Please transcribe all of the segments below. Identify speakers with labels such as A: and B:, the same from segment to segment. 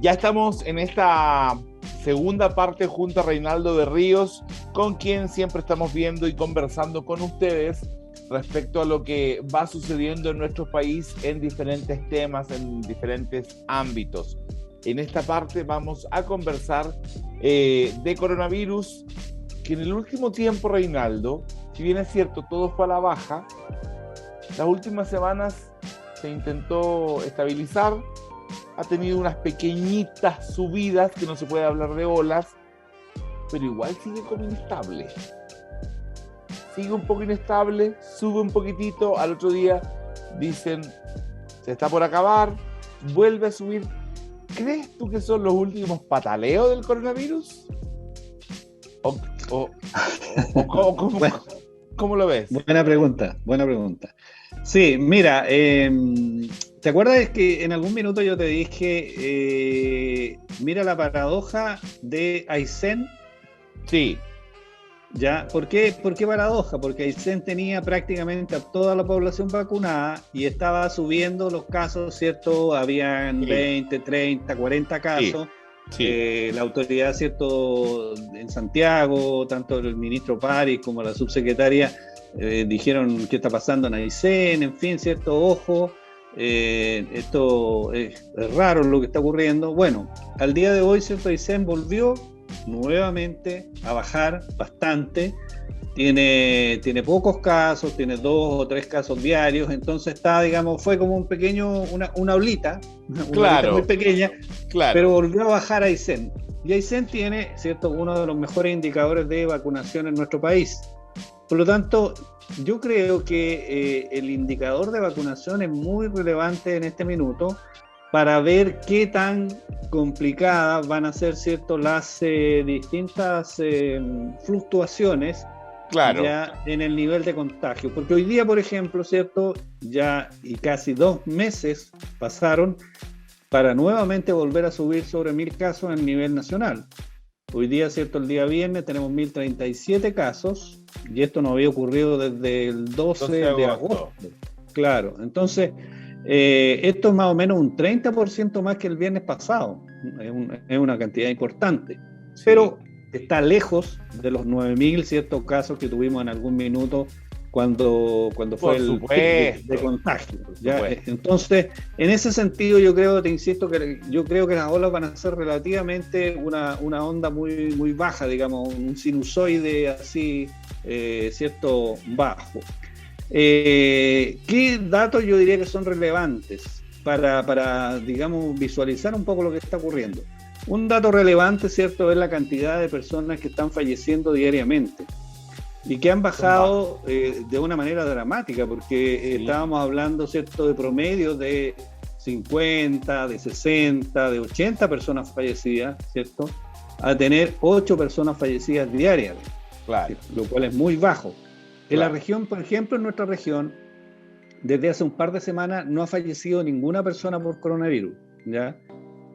A: Ya estamos en esta segunda parte junto a Reinaldo de Ríos, con quien siempre estamos viendo y conversando con ustedes respecto a lo que va sucediendo en nuestro país en diferentes temas, en diferentes ámbitos. En esta parte vamos a conversar de coronavirus, que en el último tiempo, Reinaldo, si bien es cierto, todo fue a la baja, las últimas semanas se intentó estabilizar, ha tenido unas pequeñitas subidas, que no se puede hablar de olas, pero igual sigue como inestable. Sigue un poco inestable, sube un poquitito, al otro día dicen, se está por acabar, vuelve a subir. ¿Crees tú que son los últimos pataleos del coronavirus?
B: Bueno,
A: ¿Cómo lo ves?
B: buena pregunta, buena pregunta. Sí, mira, ¿te acuerdas que en algún minuto yo te dije, mira la paradoja de Aysén?
A: Sí.
B: ¿Ya? ¿Por qué paradoja? Porque Aysén tenía prácticamente a toda la población vacunada y estaba subiendo los casos, ¿cierto? Habían
A: Sí.
B: 20, 30, 40 casos.
A: Sí.
B: La autoridad, ¿cierto? En Santiago, tanto el ministro París como la subsecretaria dijeron qué está pasando en Aysén, en fin, ¿cierto? Ojo, esto es raro lo que está ocurriendo. Bueno, al día de hoy, ¿cierto? Aysén volvió nuevamente a bajar bastante, tiene pocos casos, tiene 2 o 3 casos diarios, entonces está, digamos, fue como un pequeño, una olita, olita muy pequeña, pero volvió a bajar a Aysén. Y Aysén tiene, ¿cierto?, uno de los mejores indicadores de vacunación en nuestro país. Por lo tanto, yo creo que el indicador de vacunación es muy relevante en este minuto para ver qué tan complicadas van a ser, ¿cierto?, las distintas fluctuaciones ya en el nivel de contagio. Porque hoy día, por ejemplo, ¿cierto?, ya y casi 2 meses pasaron para nuevamente volver a subir sobre 1000 casos en nivel nacional. Hoy día, ¿cierto?, el día viernes tenemos 1037 casos y esto no había ocurrido desde el 12 de agosto. Claro, entonces esto es más o menos un 30% más que el viernes pasado. Es una cantidad importante. Sí. Pero está lejos de los 9000 ciertos casos que tuvimos en algún minuto cuando fue el pic de contagio. ¿Ya? Entonces, en ese sentido, yo creo, te insisto, que yo creo que las olas van a ser relativamente una onda muy, muy baja, digamos, un sinusoide así, cierto, bajo. ¿Qué datos yo diría que son relevantes para, digamos, visualizar un poco lo que está ocurriendo? Un dato relevante, ¿cierto?, es la cantidad de personas que están falleciendo diariamente y que han bajado de una manera dramática, porque estábamos hablando, ¿cierto?, de promedios de 50, de 60, de 80 personas fallecidas, ¿cierto?, a tener 8 personas fallecidas diarias, lo cual es muy bajo. En la región, por ejemplo, en nuestra región, desde hace un par de semanas no ha fallecido ninguna persona por coronavirus, ¿ya?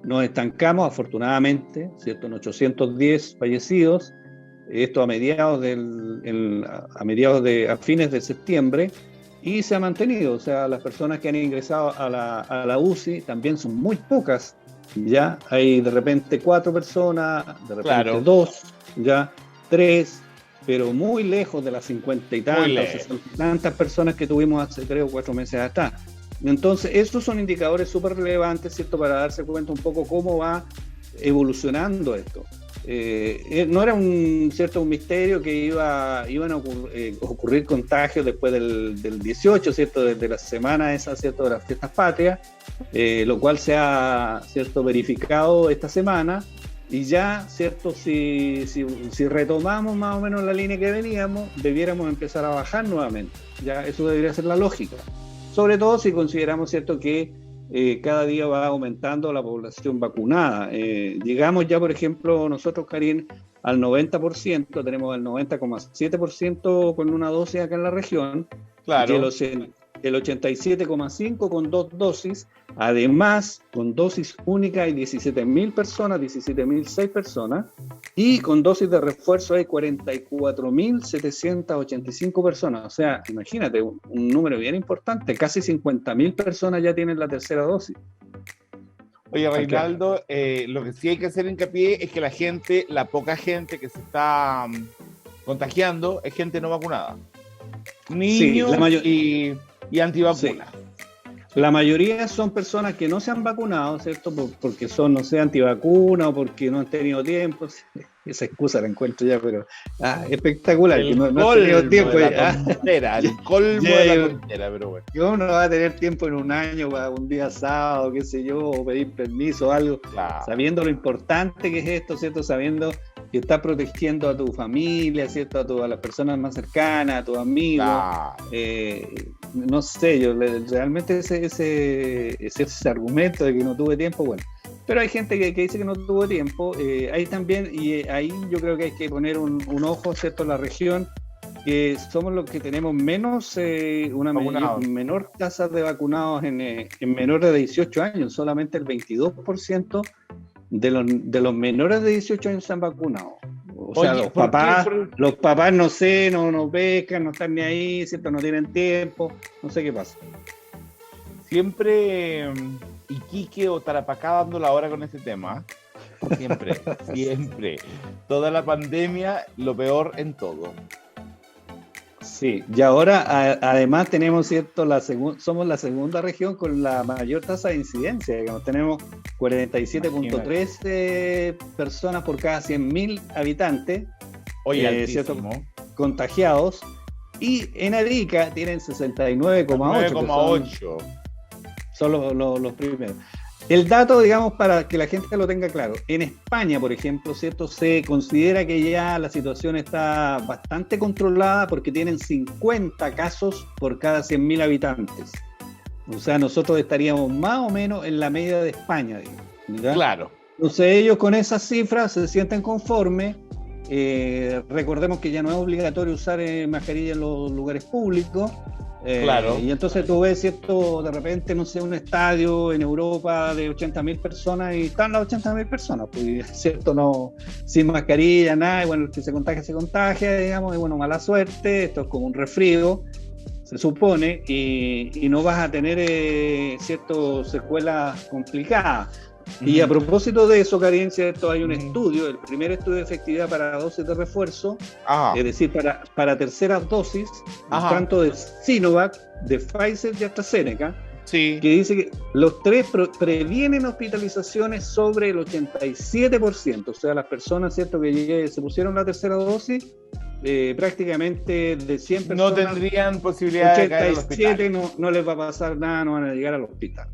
B: Nos estancamos, afortunadamente, ¿cierto?, en 810 fallecidos, esto a fines de septiembre, y se ha mantenido. O sea, las personas que han ingresado a la UCI también son muy pocas, ¿ya? Hay de repente 4 personas, de repente 2, ¿ya? 3, pero muy lejos de las 50 y tantas, 60 y tantas personas que tuvimos hace 3 o 4 meses atrás. Entonces, estos son indicadores súper relevantes, ¿cierto?, para darse cuenta un poco cómo va evolucionando esto. No era un misterio que iban a ocurrir contagios después del 18, ¿cierto?, desde la semana esa, ¿cierto?, de las fiestas patrias, lo cual se ha, ¿cierto?, verificado esta semana. Y ya, ¿cierto?, si retomamos más o menos la línea que veníamos, debiéramos empezar a bajar nuevamente. Ya, eso debería ser la lógica. Sobre todo si consideramos, ¿cierto?, que cada día va aumentando la población vacunada. Llegamos ya, por ejemplo, nosotros, Karin, al 90%, tenemos el 90,7% con una dosis acá en la región, y el 87,5% con 2 dosis, además con dosis única hay 17.000 personas, 17.006 personas, y con dosis de refuerzo hay 44.785 personas. O sea, imagínate, un número bien importante, casi 50.000 personas ya tienen la tercera dosis.
A: Oye, Reinaldo, lo que sí hay que hacer hincapié es que la poca gente que se está contagiando es gente no vacunada. Niños y antivacunas.
B: Sí. La mayoría son personas que no se han vacunado, ¿cierto? Porque son, no sé, antivacunas o porque no han tenido tiempo. Esa excusa la encuentro ya, pero espectacular.
A: El
B: que no
A: colmo
B: han tenido tiempo.
A: de la tontera, el colmo de la tontera, pero bueno.
B: Que uno va a tener tiempo en un año para un día sábado, qué sé yo, o pedir permiso o algo,
A: Claro.
B: Sabiendo lo importante que es esto, ¿cierto? Sabiendo que estás protegiendo a tu familia, ¿cierto? A las personas más cercanas, a tus amigos.
A: Claro.
B: No sé, yo realmente ese argumento de que no tuve tiempo, bueno. Pero hay gente que dice que no tuvo tiempo. Hay también, y ahí yo creo que hay que poner un ojo, ¿cierto? En la región, que somos los que tenemos menos, menor tasa de vacunados en menores de 18 años. Solamente el 22% de los menores de 18 años se han vacunado. O sea,
A: Oye,
B: los papás no sé, no pescan, no están ni ahí, ¿cierto? No tienen tiempo, no sé qué pasa.
A: Siempre Iquique o Tarapacá dando la hora con este tema. Siempre, siempre. Toda la pandemia, lo peor en todo.
B: Sí, y ahora además tenemos, ¿cierto? Somos la segunda región con la mayor tasa de incidencia, digamos, tenemos 47.3 personas por cada 100.000 habitantes.
A: Oye,
B: ¿cierto? Contagiados, y en Arica tienen 69,8. Son los primeros. El dato, digamos, para que la gente lo tenga claro, en España, por ejemplo, ¿cierto? Se considera que ya la situación está bastante controlada porque tienen 50 casos por cada 100.000 habitantes. O sea, nosotros estaríamos más o menos en la media de España, digamos, ¿verdad?
A: Claro.
B: Entonces ellos con esas cifras se sienten conformes. Recordemos que ya no es obligatorio usar mascarilla en los lugares públicos.
A: Claro.
B: Y entonces tú ves, ¿cierto? De repente, no sé, un estadio en Europa de 80.000 personas y están las 80.000 personas, pues, ¿cierto? No, sin mascarilla, nada, y bueno, el que se contagia, digamos, y bueno, mala suerte, esto es como un resfrío, se supone, y no vas a tener, ¿cierto? Secuelas complicadas. Y a propósito de eso, Karin, ¿cierto? Hay un estudio, el primer estudio de efectividad para dosis de refuerzo, es decir, para terceras dosis, tanto de Sinovac, de Pfizer y AstraZeneca, que dice que los tres previenen hospitalizaciones sobre el 87%, o sea, las personas, ¿cierto?, que se pusieron la tercera dosis, prácticamente de 100 personas,
A: no tendrían posibilidad de caer al hospital.
B: 87 no les va a pasar nada, no van a llegar al hospital.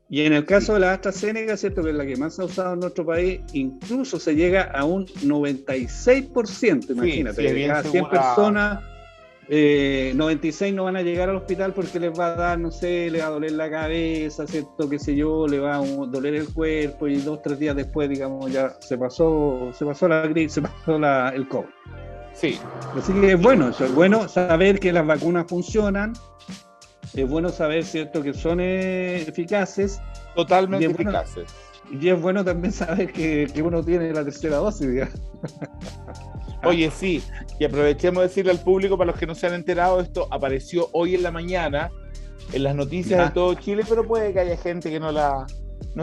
B: Y en el caso de la AstraZeneca, ¿cierto?, que es la que más se ha usado en nuestro país, incluso se llega a un 96%, imagínate, de cada 100 personas, 96 no van a llegar al hospital porque les va a dar, no sé, les va a doler la cabeza, ¿cierto?, qué sé yo, le va a doler el cuerpo, y 2-3 días después, digamos, ya se pasó la gripe, se pasó el COVID.
A: Sí.
B: Así que es bueno saber que las vacunas funcionan. Es bueno saber, ¿cierto?, que son eficaces.
A: Totalmente eficaces.
B: Y es bueno también saber que uno tiene la tercera dosis, digamos.
A: Oye, sí, y aprovechemos de decirle al público, para los que no se han enterado, esto apareció hoy en la mañana en las noticias de todo Chile, pero puede que haya gente que no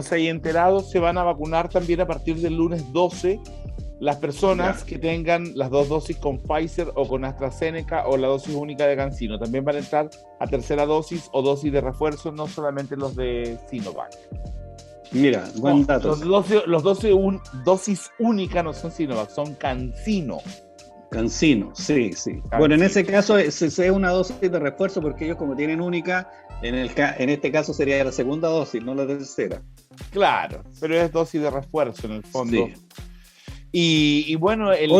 A: se haya enterado. Se van a vacunar también a partir del lunes 12 las personas que tengan las dos dosis con Pfizer o con AstraZeneca o la dosis única de CanSino. También van a entrar a tercera dosis o dosis de refuerzo, no solamente los de Sinovac.
B: Mira, buen dato.
A: Los dosis únicas no son Sinovac, son CanSino.
B: CanSino, sí. CanSino. Bueno, en ese caso es una dosis de refuerzo porque ellos, como tienen única, en este caso sería la segunda dosis, no la tercera.
A: Claro, pero es dosis de refuerzo en el fondo. Sí. Y bueno, el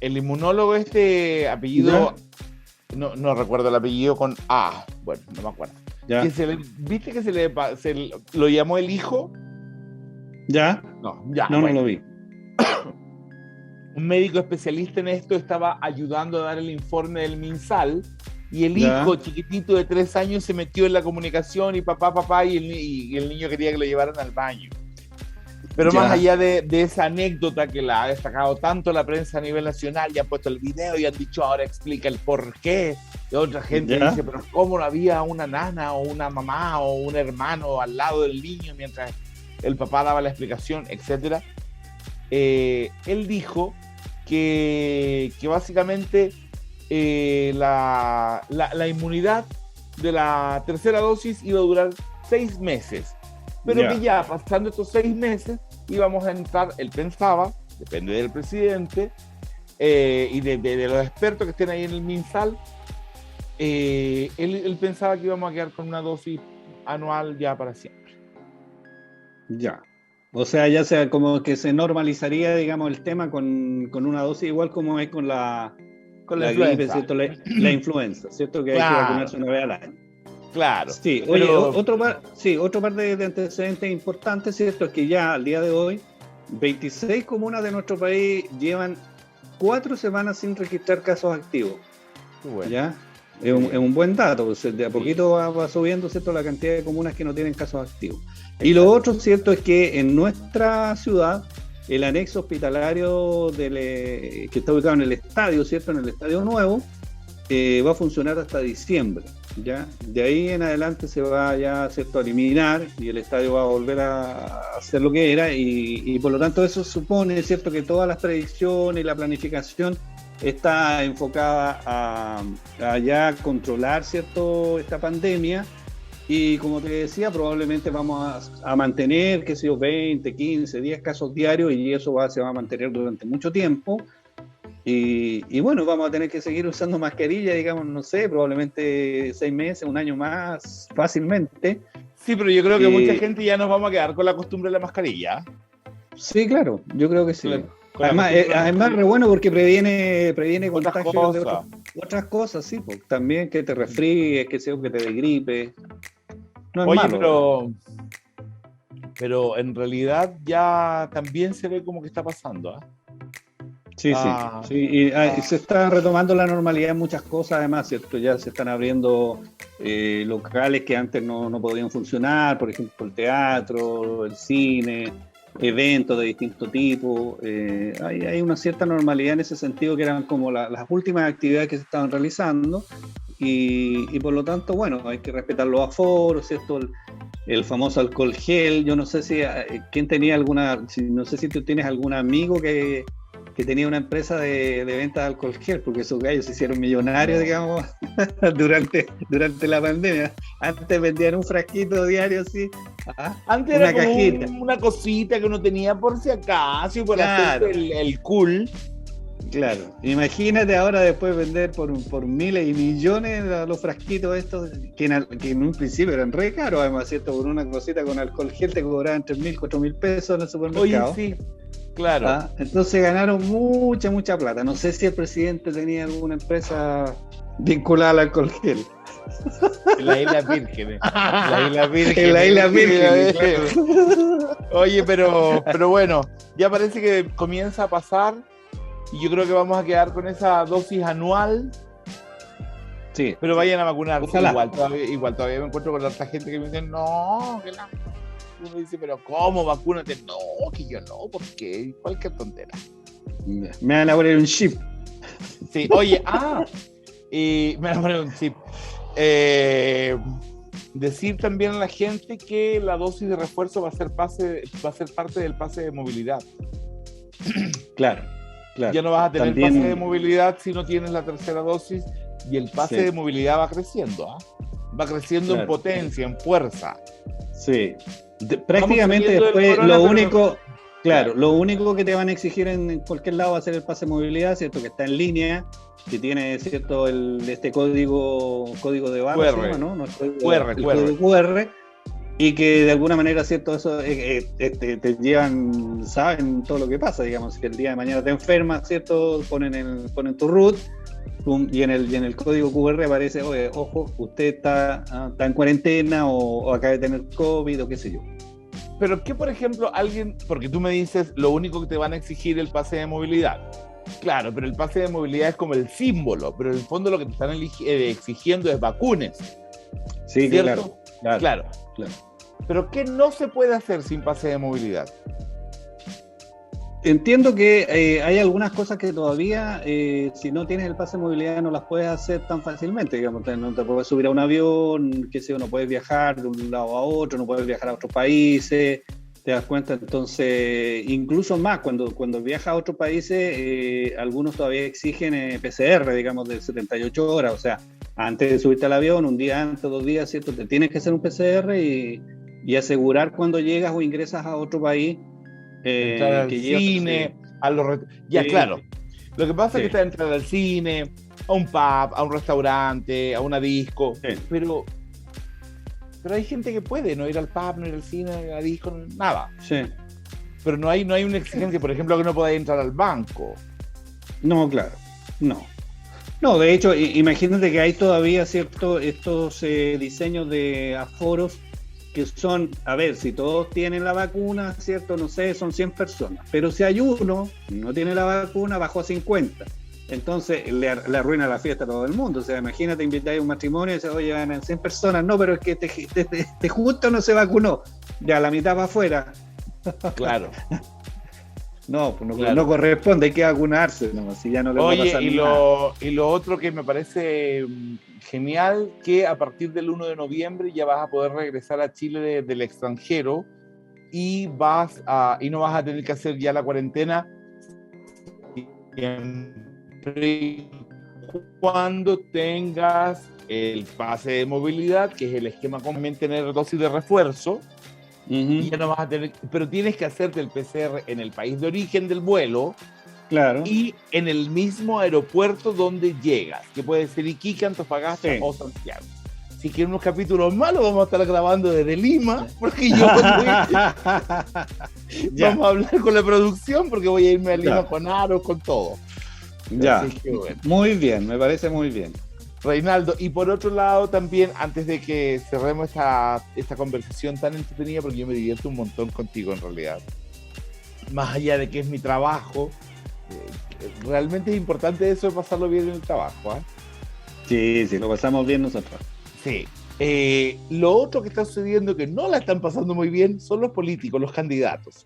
A: inmunólogo apellido, no recuerdo el apellido con A, bueno, no me acuerdo.
B: ¿Ya?
A: ¿Viste que se lo llamó el hijo?
B: ¿Ya?
A: No lo vi. Un médico especialista en esto estaba ayudando a dar el informe del MinSal, y el hijo chiquitito de 3 años se metió en la comunicación y papá, y el niño quería que lo llevaran al baño. Pero más allá de esa anécdota que la ha destacado tanto la prensa a nivel nacional, ya han puesto el video y han dicho ahora explica el por qué Y otra gente
B: ¿Ya?
A: dice, pero ¿cómo no había una nana o una mamá o un hermano al lado del niño mientras el papá daba la explicación, etcétera? Él dijo que básicamente la inmunidad de la tercera dosis iba a durar 6 meses, pero que ya pasando estos 6 meses íbamos a entrar, él pensaba, depende del presidente y de los expertos que estén ahí en el MinSal, él pensaba que íbamos a quedar con una dosis anual ya para siempre.
B: Ya. O sea, ya sea como que se normalizaría, digamos, el tema con una dosis igual como es con
A: Con la
B: la gripe,
A: influenza.
B: ¿cierto? La influenza, ¿cierto? Que hay que
A: Claro,
B: vacunarse una vez al año.
A: claro.
B: Sí, oye,
A: Pero
B: otro par de antecedentes importantes, ¿cierto? Es que ya al día de hoy, 26 comunas de nuestro país llevan 4 semanas sin registrar casos activos.
A: bueno,
B: ¿Ya? Es un buen dato, pues, de a poquito va subiendo, ¿cierto?, la cantidad de comunas que no tienen casos activos. Y lo otro, ¿cierto?, es que en nuestra ciudad, el anexo hospitalario que está ubicado en el estadio, ¿cierto?, en el estadio nuevo, va a funcionar hasta diciembre, ¿ya? De ahí en adelante se va ya, ¿cierto?, a eliminar y el estadio va a volver a hacer lo que era y por lo tanto eso supone, ¿cierto?, que todas las predicciones y la planificación está enfocada a ya controlar, ¿cierto?, esta pandemia y como te decía, probablemente vamos a mantener, qué sé yo, 20, 15, 10 casos diarios y eso se va a mantener durante mucho tiempo y bueno, vamos a tener que seguir usando mascarilla, digamos, no sé, probablemente 6 meses, un año más fácilmente.
A: sí, pero yo creo que mucha gente ya nos vamos a quedar con la costumbre de la mascarilla.
B: Sí, claro, yo creo que sí.
A: Con la
B: Además,
A: costumbre de la
B: además
A: mascarilla.
B: re bueno porque previene
A: Otras
B: contagios de
A: cosas.
B: otras cosas, sí, pues, también que te resfríes, que te dé gripe. No es
A: Oye,
B: malo.
A: pero en realidad ya también se ve como que está pasando, ¿ah?
B: Sí, sí, sí. Y se está retomando la normalidad en muchas cosas, además, ¿cierto? Ya se están abriendo locales que antes no podían funcionar, por ejemplo, el teatro, el cine, eventos de distinto tipo. Hay una cierta normalidad en ese sentido que eran como las últimas actividades que se estaban realizando y por lo tanto, bueno, hay que respetar los aforos, ¿cierto? El famoso alcohol gel. Yo no sé si quién tenía no sé si tú tienes algún amigo que tenía una empresa de venta de alcohol gel, porque esos gallos se hicieron millonarios, digamos, durante la pandemia. Antes vendían un frasquito diario así,
A: Antes
B: una
A: era como
B: cajita.
A: una cosita que uno tenía por si acaso y por
B: Claro,
A: hacerse el cool.
B: claro. Imagínate ahora después vender por miles y millones los frasquitos estos, que en un principio eran re caros, además, ¿cierto? Por una cosita con alcohol gel te cobraban 3.000, 4.000 pesos en el supermercado.
A: Oye, sí, claro.
B: Entonces ganaron mucha plata. No sé si el presidente tenía alguna empresa vinculada al alcohol gel.
A: La Isla Vírgenes. La Isla Vírgenes.
B: En la Isla Vírgenes, claro.
A: Oye, pero bueno, ya parece que comienza a pasar y yo creo que vamos a quedar con esa dosis anual.
B: Sí.
A: Pero vayan a vacunarse.
B: Ojalá.
A: Igual todavía me encuentro con tanta gente que me dice, no, que la... Uno dice, pero ¿cómo? Vacúnate. No, que yo no, ¿por qué? Cualquier tontera.
B: Me van a poner un chip.
A: Sí, oye, y me van a poner un chip. Decir también a la gente que la dosis de refuerzo va a ser parte del pase de movilidad.
B: Claro.
A: Ya no vas a tener
B: También,
A: pase de movilidad si no tienes la tercera dosis y el pase de movilidad va creciendo, va creciendo en potencia, en fuerza.
B: Sí. Prácticamente después lo único, lo único que te van a exigir en cualquier lado va a ser el pase de movilidad, ¿cierto? Que está en línea, que tiene, ¿cierto? Este código de barra,
A: QR,
B: ¿no? No,
A: QR.
B: QR, y que de alguna manera, ¿cierto? Eso te llevan, saben todo lo que pasa, digamos, que el día de mañana te enfermas, ¿cierto? Ponen tu root, y en el código QR aparece, oye, ojo, usted está en cuarentena o acaba de tener COVID o qué sé yo.
A: Pero que, por ejemplo, porque tú me dices, lo único que te van a exigir es el pase de movilidad. Claro, pero el pase de movilidad es como el símbolo, pero en el fondo lo que te están exigiendo es vacunes.
B: Sí,
A: ¿cierto?
B: Claro.
A: Pero ¿qué no se puede hacer sin pase de movilidad?
B: Entiendo que hay algunas cosas que todavía, si no tienes el pase de movilidad, no las puedes hacer tan fácilmente. Digamos, no te puedes subir a un avión, qué sé yo, no puedes viajar de un lado a otro, no puedes viajar a otros países, ¿te das cuenta? Entonces, incluso más, cuando viajas a otros países, algunos todavía exigen PCR, digamos, de 78 horas. O sea, antes de subirte al avión, un día antes, 2 días, ¿cierto? Te tienes que hacer un PCR y asegurar cuando llegas o ingresas a otro país
A: Entrar al
B: que llevas.
A: cine, ya,
B: Sí,
A: claro. Lo que pasa es que está entrar al cine, a un pub, a un restaurante, a una disco,
B: sí.
A: pero hay gente que puede no ir al pub, no ir al cine, a la disco, nada.
B: Sí.
A: Pero no hay una exigencia, por ejemplo, que no podáis entrar al banco.
B: No, claro, no. No, de hecho, imagínate que hay todavía estos diseños de aforos que son, a ver, si todos tienen la vacuna, ¿cierto? No sé, son 100 personas. Pero si hay uno y no tiene la vacuna, bajó a 50. Entonces le arruina la fiesta a todo el mundo. O sea, imagínate invitar a un matrimonio y dices, oye, van a 100 personas. No, pero es que te justo no se vacunó. Ya la mitad va afuera.
A: Claro.
B: No, pues
A: claro.
B: No corresponde, hay que vacunarse, ¿no? Si ya no le va a pasar nada.
A: Y lo otro que me parece genial, que a partir del 1 de noviembre ya vas a poder regresar a Chile del extranjero y no vas a tener que hacer ya la cuarentena siempre cuando tengas el pase de movilidad, que es el esquema común, tener dosis de refuerzo. Y ya no vas a tener, pero tienes que hacerte el PCR en el país de origen del vuelo,
B: claro,
A: y en el mismo aeropuerto donde llegas, que puede ser Iquique, Antofagasta o Santiago. Si quieren unos capítulos malos, vamos a estar grabando desde Lima, porque yo vamos a hablar con la producción, porque voy a irme a Lima con aros, con todo.
B: Ya, bueno. Muy bien, me parece muy bien.
A: Reinaldo, y por otro lado también, antes de que cerremos esta conversación tan entretenida, porque yo me divierto un montón contigo en realidad, más allá de que es mi trabajo, realmente es importante eso de pasarlo bien en el trabajo, ¿eh?
B: Sí, lo pasamos bien nosotros.
A: Sí. Lo otro que está sucediendo que no la están pasando muy bien son los políticos, los candidatos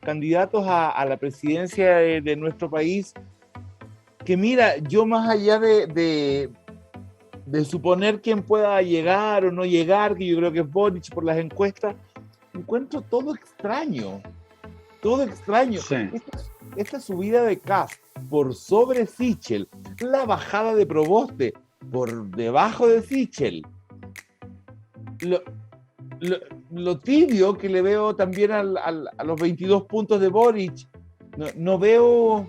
A: a la presidencia de nuestro país, que mira, yo más allá de suponer quién pueda llegar o no llegar, que yo creo que es Boric por las encuestas, encuentro todo extraño. Sí. Esta subida de Kast por sobre Sichel, la bajada de Proboste por debajo de Sichel, lo tibio que le veo también a los 22 puntos de Boric. No veo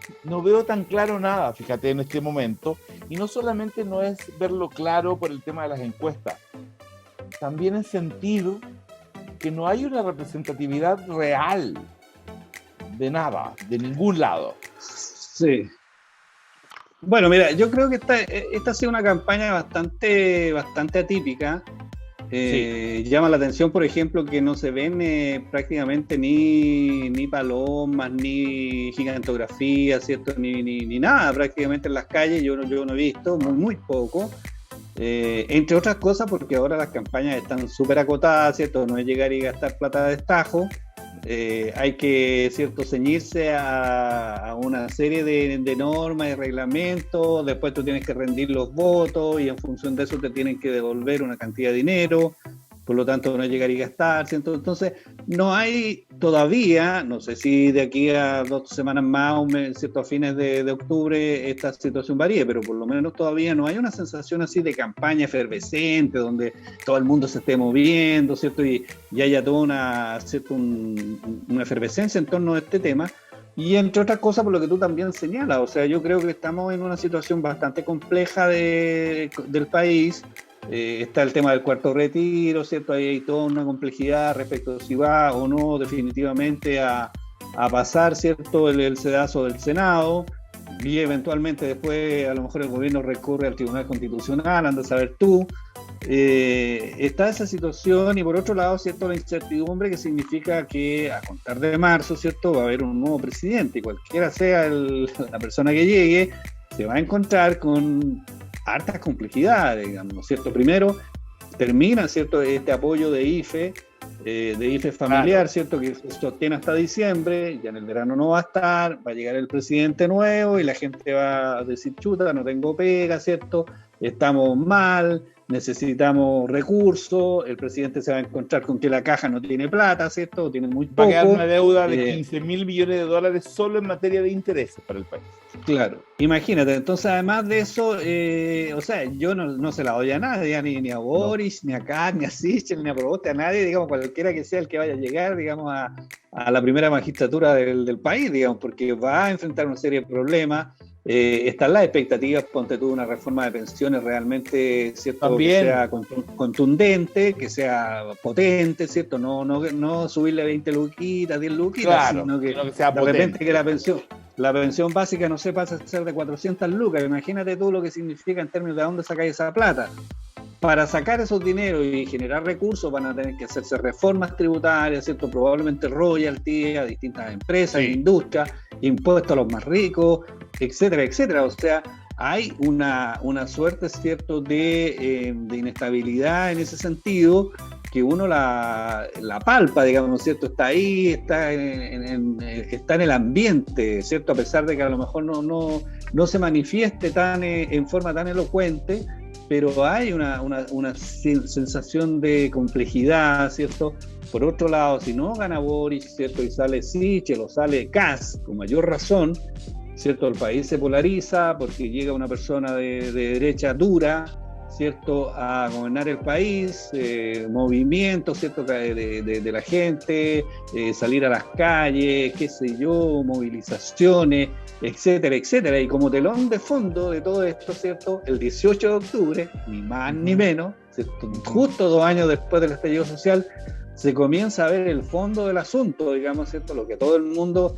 A: tan claro nada, fíjate, en este momento. Y no solamente no es verlo claro por el tema de las encuestas, también es sentir que no hay una representatividad real de nada, de ningún lado.
B: Sí. Bueno, mira, yo creo que esta ha sido una campaña bastante atípica. Sí. Llama la atención, por ejemplo, que no se ven prácticamente ni palomas, ni gigantografía, ¿cierto? Ni nada prácticamente en las calles. Yo no he visto, muy poco. Entre otras cosas, porque ahora las campañas están súper acotadas, ¿cierto? No es llegar y gastar plata de destajo. Hay que, ¿cierto?, ceñirse a una serie de normas y reglamentos. Después tú tienes que rendir los votos y en función de eso te tienen que devolver una cantidad de dinero. Por lo tanto, no es llegar y gastar, ¿cierto? Entonces, no hay todavía, no sé si de aquí a 2 semanas más o ¿cierto?, a fines de octubre esta situación varíe, pero por lo menos todavía no hay una sensación así de campaña efervescente donde todo el mundo se esté moviendo, ¿cierto? Y haya toda una efervescencia en torno a este tema. Y entre otras cosas, por lo que tú también señalas, o sea, yo creo que estamos en una situación bastante compleja del país. Está el tema del cuarto retiro, ¿cierto? Ahí hay toda una complejidad respecto a si va o no definitivamente a pasar, ¿cierto?, el sedazo del Senado, y eventualmente después a lo mejor el gobierno recurre al Tribunal Constitucional, anda a saber tú. Está esa situación, y por otro lado, ¿cierto?, la incertidumbre, que significa que a contar de marzo, ¿cierto?, va a haber un nuevo presidente, y cualquiera sea la persona que llegue, se va a encontrar con hartas complejidades, digamos, ¿cierto? Primero, termina, ¿cierto?, este apoyo de IFE de IFE familiar, ¿cierto? Que se sostiene hasta diciembre, ya en el verano no va a estar, va a llegar el presidente nuevo y la gente va a decir, chuta, no tengo pega, ¿cierto? Estamos mal, necesitamos recursos, el presidente se va a encontrar con que la caja no tiene plata, ¿cierto? Tiene muy poco.
A: Va a quedar una deuda de 15 mil millones de dólares solo en materia de intereses para el país.
B: Claro, imagínate, entonces además de eso, o sea, yo no se la doy a nadie, ni a Boris, ni a Kast, ni a Sichel, ni a Proboste, a nadie, digamos, cualquiera que sea el que vaya a llegar, digamos, a la primera magistratura del país, digamos, porque va a enfrentar una serie de problemas. Están las expectativas, ponte tú, una reforma de pensiones realmente, ¿cierto?
A: También.
B: Que sea contundente, que sea potente, ¿cierto? No subirle 20 luquitas, 10 luquitas,
A: claro,
B: sino que
A: sea
B: de
A: potente.
B: repente que la pensión básica no se pasa a ser de 400 lucas. Imagínate tú lo que significa en términos de dónde sacáis esa plata. Para sacar esos dineros y generar recursos van a tener que hacerse reformas tributarias, ¿cierto? Probablemente royalties a distintas empresas, industrias, impuestos a los más ricos, etcétera, etcétera. O sea, hay una suerte, ¿cierto?, de inestabilidad en ese sentido, que uno la palpa, digamos, ¿cierto? Está ahí, está en el ambiente, ¿cierto? A pesar de que a lo mejor no se manifieste en forma tan elocuente, pero hay una sensación de complejidad, ¿cierto? Por otro lado, si no gana Boris, ¿cierto?, y sale Sichel o sale Kast, con mayor razón, ¿cierto?, el país se polariza porque llega una persona de derecha dura, ¿cierto?, a gobernar el país, movimientos, ¿cierto?, de la gente, salir a las calles, qué sé yo, movilizaciones, etcétera, etcétera. Y como telón de fondo de todo esto, ¿cierto?, el 18 de octubre, ni más ni menos, ¿cierto?, justo 2 años después del estallido social, se comienza a ver el fondo del asunto, digamos, ¿cierto?, lo que todo el mundo,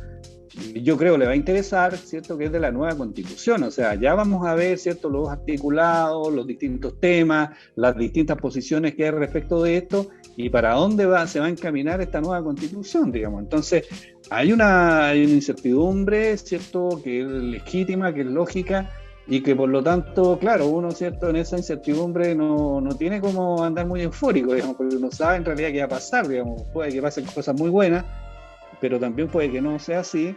B: yo creo, le va a interesar, ¿cierto?, que es de la nueva Constitución. O sea, ya vamos a ver, ¿cierto?, los articulados, los distintos temas, las distintas posiciones que hay respecto de esto y para dónde se va a encaminar esta nueva Constitución, digamos. Entonces, hay una incertidumbre, ¿cierto?, que es legítima, que es lógica y que por lo tanto, claro, uno, ¿cierto?, en esa incertidumbre no tiene como andar muy eufórico, digamos, porque uno sabe en realidad qué va a pasar, digamos, puede que pasen cosas muy buenas, pero también puede que no sea así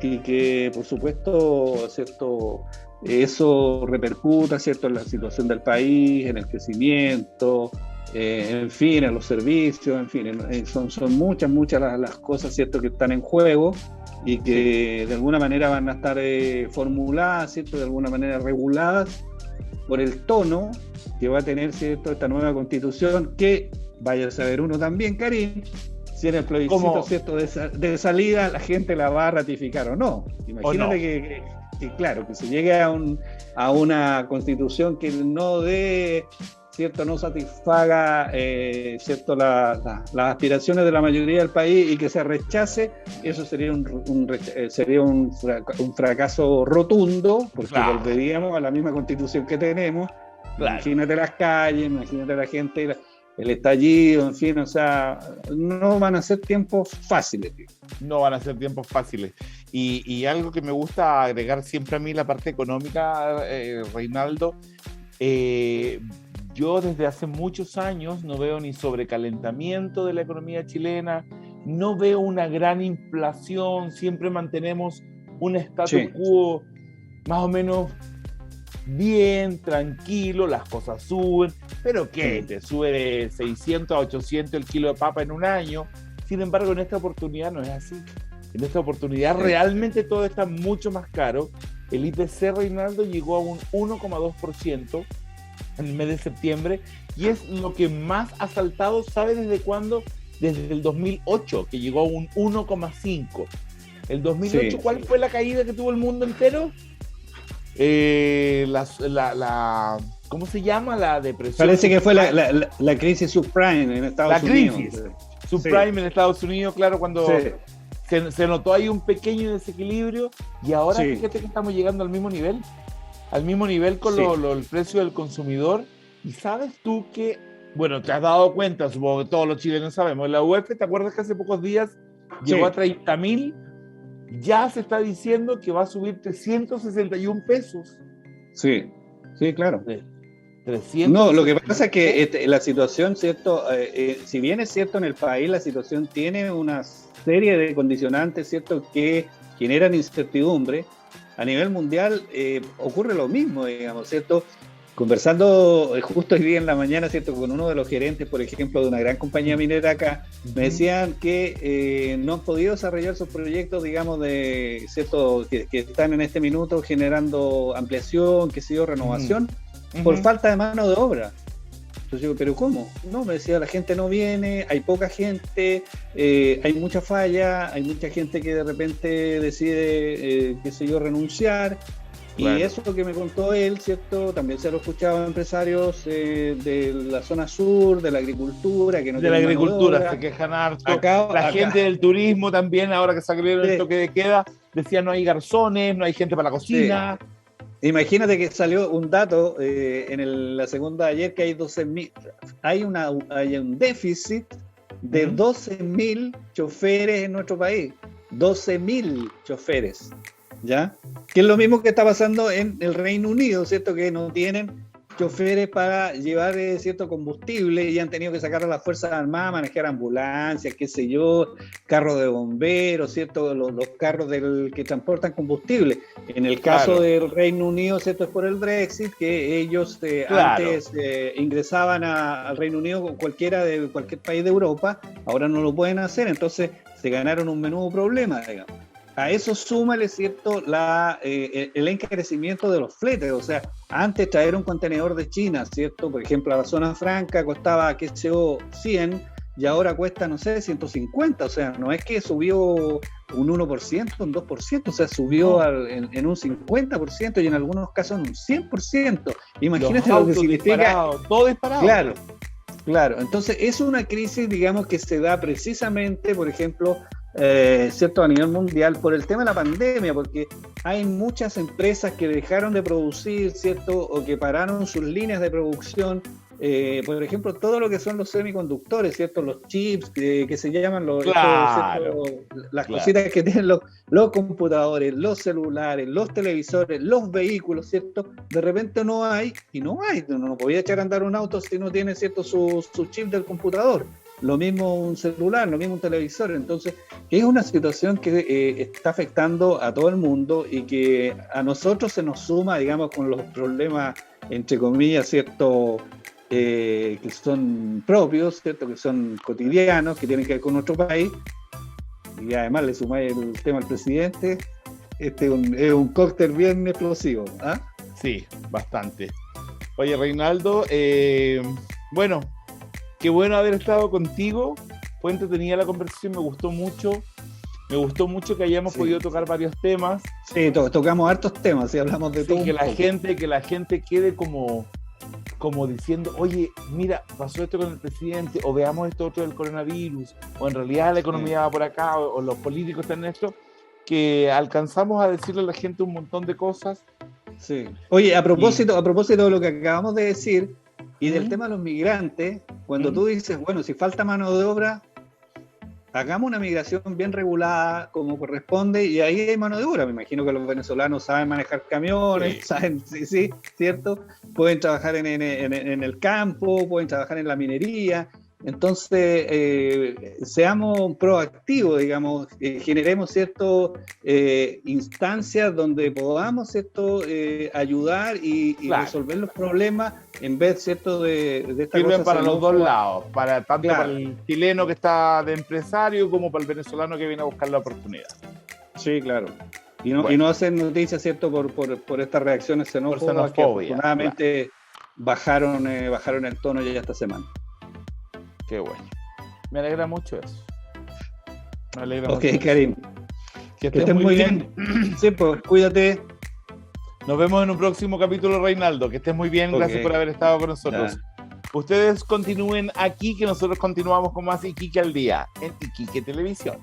B: y que, por supuesto, ¿cierto?, eso repercuta, ¿cierto?, en la situación del país, en el crecimiento, en fin, en los servicios, en fin, son muchas las cosas, ¿cierto?, que están en juego y que de alguna manera van a estar formuladas, ¿cierto?, de alguna manera reguladas por el tono que va a tener, ¿cierto?, esta nueva Constitución, que vaya a saber uno también, Karim, si en el plebiscito, ¿cierto?, de salida la gente la va a ratificar o no. Imagínate que claro, que se llegue a una Constitución que no dé, ¿cierto?, no satisfaga, ¿cierto?, las aspiraciones de la mayoría del país y que se rechace, eso sería un fracaso rotundo, porque volveríamos a la misma Constitución que tenemos. Claro. Imagínate las calles, imagínate la gente, el estallido, en fin, o sea, no van a ser tiempos fáciles.
A: No van a ser tiempos fáciles. Y algo que me gusta agregar siempre a mí, la parte económica, Reinaldo, yo desde hace muchos años no veo ni sobrecalentamiento de la economía chilena, no veo una gran inflación, siempre mantenemos un status quo más o menos bien, tranquilo, las cosas suben, pero ¿qué? Te sube de 600 a 800 el kilo de papa en un año. Sin embargo, en esta oportunidad no es así. En esta oportunidad realmente todo está mucho más caro. El IPC, Reinaldo, llegó a un 1,2% en el mes de septiembre y es lo que más ha saltado, ¿sabe desde cuándo? Desde el 2008, que llegó a un 1,5%. El 2008, ¿cuál fue la caída que tuvo el mundo entero? ¿Cómo se llama? La depresión.
B: Parece que fue la crisis subprime en Estados Unidos. La crisis
A: subprime en Estados Unidos, claro, cuando se notó ahí un pequeño desequilibrio y ahora fíjate que estamos llegando al mismo nivel con el precio del consumidor. Y sabes tú que, bueno, te has dado cuenta, supongo que todos los chilenos sabemos, la UEF, ¿te acuerdas que hace pocos días llegó a 30.000? Ya se está diciendo que va a subir 361 pesos.
B: Sí, claro.
A: 300.
B: No, lo que pasa es que la situación, ¿cierto? Si bien es cierto en el país, la situación tiene una serie de condicionantes, ¿cierto? Que generan incertidumbre. A nivel mundial ocurre lo mismo, digamos, ¿cierto? Conversando justo hoy día en la mañana, ¿cierto? Con uno de los gerentes, por ejemplo, de una gran compañía minera acá, me decían que no han podido desarrollar sus proyectos, digamos, de, ¿cierto? Que están en este minuto generando ampliación, qué sé yo, renovación, por falta de mano de obra. Entonces digo, ¿pero cómo? No, me decía, la gente no viene, hay poca gente, hay mucha falla, hay mucha gente que de repente decide, qué sé yo, renunciar. Claro. Y eso es lo que me contó él, ¿cierto? También se lo escuchaba a empresarios de la zona sur, de la agricultura, que no
A: de la agricultura
B: se
A: quejan harto. La gente del turismo también, ahora que se abrieron el toque de queda, decía no hay garzones, no hay gente para la cocina.
B: Sí. Imagínate que salió un dato en la segunda de ayer que hay 12.000, hay un déficit de 12.000 choferes en nuestro país. 12.000 choferes, ¿ya? Que es lo mismo que está pasando en el Reino Unido, ¿cierto? Que no tienen choferes para llevar cierto combustible y han tenido que sacar a las Fuerzas Armadas, manejar ambulancias, qué sé yo, carros de bomberos, ¿cierto? Los carros que transportan combustible. En el caso del Reino Unido, ¿cierto? Es por el Brexit, que ellos antes ingresaban al Reino Unido con cualquier país de Europa, ahora no lo pueden hacer, entonces se ganaron un menudo problema, digamos. A eso súmale, ¿cierto?, el encarecimiento de los fletes. O sea, antes traer un contenedor de China, ¿cierto? Por ejemplo, a la zona franca costaba, qué sé yo, 100 y ahora cuesta, no sé, 150. O sea, no es que subió un 1%, un 2%, o sea, subió en un 50% y en algunos casos en un 100%. Imagínate lo que significa.
A: Todo disparado.
B: Claro. Entonces, es una crisis, digamos, que se da precisamente, por ejemplo, ¿cierto? A nivel mundial por el tema de la pandemia, porque hay muchas empresas que dejaron de producir, ¿cierto? O que pararon sus líneas de producción, por ejemplo, todo lo que son los semiconductores, ¿cierto? Los chips que se llaman las cositas que tienen los computadores, los celulares, los televisores, los vehículos, ¿cierto? De repente no hay, no podía echar a andar un auto si no tiene, ¿cierto? Su chip del computador. Lo mismo un celular, lo mismo un televisor. Entonces, es una situación que está afectando a todo el mundo y que a nosotros se nos suma, digamos, con los problemas, entre comillas, ¿cierto?, que son propios, ¿cierto?, que son cotidianos, que tienen que ver con nuestro país. Y además le sumáis el tema al presidente. Es un cóctel bien explosivo, ¿ah?
A: Sí, bastante. Oye, Reinaldo, bueno, qué bueno haber estado contigo. Fue entretenida la conversación, me gustó mucho. Me gustó mucho que hayamos podido tocar varios temas.
B: Sí, tocamos hartos temas y hablamos de todo.
A: Que la gente quede como diciendo, oye, mira, pasó esto con el presidente, o veamos esto otro del coronavirus, o en realidad la economía va por acá, o los políticos están en esto, que alcanzamos a decirle a la gente un montón de cosas.
B: Sí. Oye, a propósito de lo que acabamos de decir, y del tema de los migrantes, cuando tú dices, bueno, si falta mano de obra, hagamos una migración bien regulada, como corresponde, y ahí hay mano de obra. Me imagino que los venezolanos saben manejar camiones, saben, sí, ¿cierto? Pueden trabajar en el campo, pueden trabajar en la minería. Entonces, seamos proactivos, digamos, generemos, ¿cierto?, instancias donde podamos, ¿cierto?, ayudar y resolver los problemas en vez, ¿cierto?, de esta cosa.
A: Sirven para los dos lados, tanto para el chileno que está de empresario como para el venezolano que viene a buscar la oportunidad.
B: Sí, claro. Y no hacer noticias, ¿cierto?, por estas reacciones xenófobas que afortunadamente bajaron el tono ya esta semana.
A: Qué bueno. Me alegra mucho eso.
B: Ok, Karim. Que estés muy bien. Sí, pues cuídate.
A: Nos vemos en un próximo capítulo, Reinaldo. Que estés muy bien. Gracias por haber estado con nosotros. Ustedes continúen aquí, que nosotros continuamos con más Iquique al día en Iquique Televisión.